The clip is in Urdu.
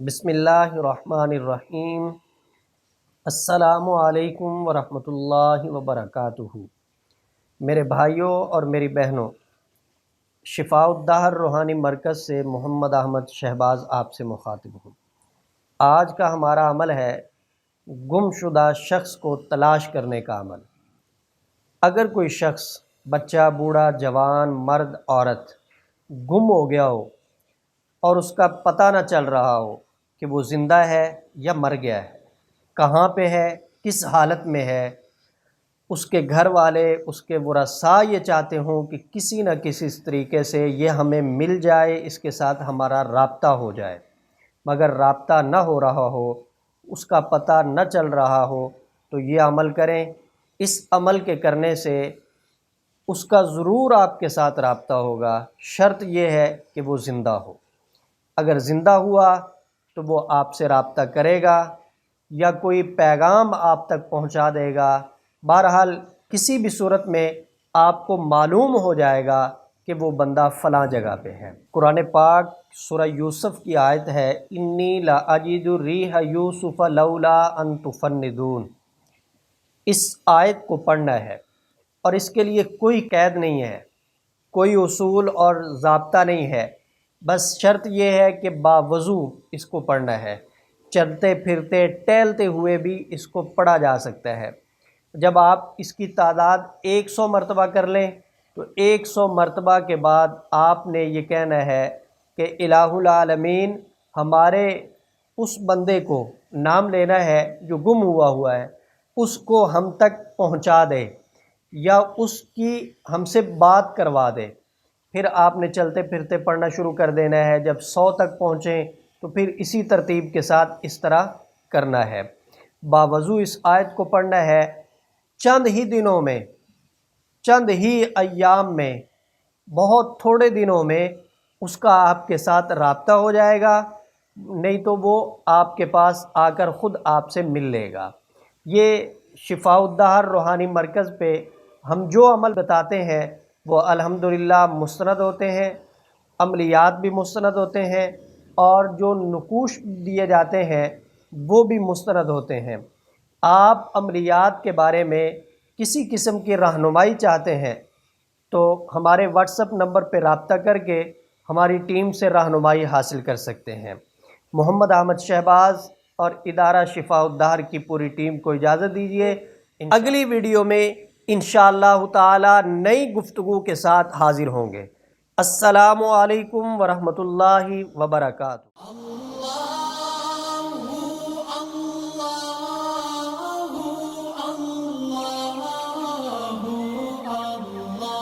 بسم اللہ الرحمن الرحیم۔ السلام علیکم ورحمۃ اللہ وبرکاتہ۔ میرے بھائیوں اور میری بہنوں، شفاء الدہر روحانی مرکز سے محمد احمد شہباز آپ سے مخاطب ہوں۔ آج کا ہمارا عمل ہے گم شدہ شخص کو تلاش کرنے کا عمل۔ اگر کوئی شخص، بچہ، بوڑھا، جوان، مرد، عورت گم ہو گیا ہو اور اس کا پتہ نہ چل رہا ہو کہ وہ زندہ ہے یا مر گیا ہے، کہاں پہ ہے، کس حالت میں ہے، اس کے گھر والے، اس کے ورثاء یہ چاہتے ہوں کہ کسی نہ کسی طریقے سے یہ ہمیں مل جائے، اس کے ساتھ ہمارا رابطہ ہو جائے، مگر رابطہ نہ ہو رہا ہو، اس کا پتہ نہ چل رہا ہو، تو یہ عمل کریں۔ اس عمل کے کرنے سے اس کا ضرور آپ کے ساتھ رابطہ ہوگا، شرط یہ ہے کہ وہ زندہ ہو۔ اگر زندہ ہوا تو وہ آپ سے رابطہ کرے گا یا کوئی پیغام آپ تک پہنچا دے گا، بہرحال کسی بھی صورت میں آپ کو معلوم ہو جائے گا کہ وہ بندہ فلاں جگہ پہ ہے۔ قرآن پاک سورہ یوسف کی آیت ہے، انی لا اجد ریح یوسف لولا ان تفندون۔ اس آیت کو پڑھنا ہے اور اس کے لیے کوئی قید نہیں ہے، کوئی اصول اور ضابطہ نہیں ہے، بس شرط یہ ہے کہ باوضو اس کو پڑھنا ہے۔ چلتے پھرتے ٹہلتے ہوئے بھی اس کو پڑھا جا سکتا ہے۔ جب آپ اس کی تعداد 100 مرتبہ کر لیں تو 100 مرتبہ کے بعد آپ نے یہ کہنا ہے کہ الہ العالمین ہمارے اس بندے کو نام لینا ہے جو گم ہوا ہے، اس کو ہم تک پہنچا دے یا اس کی ہم سے بات کروا دے۔ پھر آپ نے چلتے پھرتے پڑھنا شروع کر دینا ہے۔ جب 100 تک پہنچیں تو پھر اسی ترتیب کے ساتھ اس طرح کرنا ہے۔ باوضو اس آیت کو پڑھنا ہے۔ چند ہی دنوں میں، چند ہی ایام میں، بہت تھوڑے دنوں میں اس کا آپ کے ساتھ رابطہ ہو جائے گا، نہیں تو وہ آپ کے پاس آ کر خود آپ سے مل لے گا۔ یہ شفاء الدہر روحانی مرکز پہ ہم جو عمل بتاتے ہیں وہ الحمدللہ مستند ہوتے ہیں، عملیات بھی مستند ہوتے ہیں، اور جو نقوش دیے جاتے ہیں وہ بھی مستند ہوتے ہیں۔ آپ عملیات کے بارے میں کسی قسم کی رہنمائی چاہتے ہیں تو ہمارے واٹس ایپ نمبر پہ رابطہ کر کے ہماری ٹیم سے رہنمائی حاصل کر سکتے ہیں۔ محمد احمد شہباز اور ادارہ شفاء الدہر کی پوری ٹیم کو اجازت دیجیے۔ اگلی ویڈیو میں انشاءاللہ تعالی نئی گفتگو کے ساتھ حاضر ہوں گے۔ السلام علیکم ورحمۃ اللہ وبرکاتہ۔